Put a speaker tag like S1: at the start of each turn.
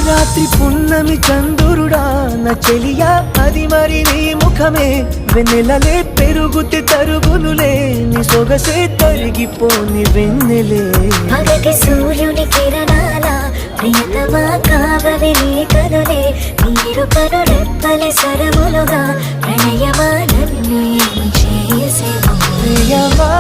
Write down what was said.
S1: రాత్రి పున్నమి చంద్రుడా నా చెలియా అది మరి నీ ముఖమే వెన్నెలలే పెరుగుతే తరుగునులే నీ సొగసే తరిగిపోని వెన్నెలే
S2: పగటి సూర్యుని కిరణాల ప్రియతమా కావవి నీ కనులే నీరు కను రెప్పలే సరములుగా ప్రణయమా నన్ను చేసే
S1: ప్రియమా